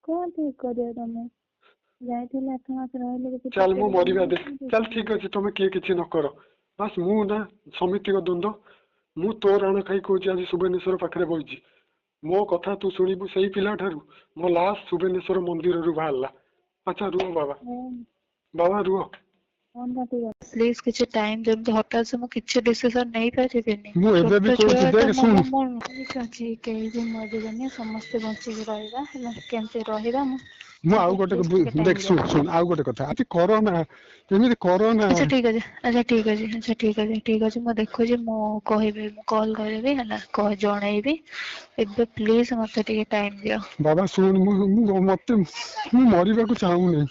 कौन ठीक करियो तमे जाइथिले 8 मास रहले कि चल मु मरिबा दे चल ठीक अछि तमे के किछि न करो बस मु ना समिति को द्वंद्व मु तो राण खाई कहूँ आज सुबेनेश्वर पाखे बही मो कथा तू शुणु से पिला ठारू मो लास्ट सुबेनेश्वर मंदिर रु बाहरला अच्छा रुह बाबा बाबा रुह प्लीज किसी टाइम जब हठात से मु किसी डिसीजन नहीं पारिबिनी मु एबे भी कोइ देख सुन ठीक अछि केही भी मरिबनी समस्त बंची रहइबा हैला केमते रहिबा मु आउ गोटे देख सुन सुन आउ गोटे कथा अति कोरोना एमिति कोरोना अच्छा ठीक अछि अच्छा ठीक अछि अच्छा ठीक अछि मु देखो जे मु कहबे मु कॉल करबे हैला कह जणैबी एबे प्लीज मते टिके टाइम दियो बाबा सुन मु मते मु मरिबा को चाहू नै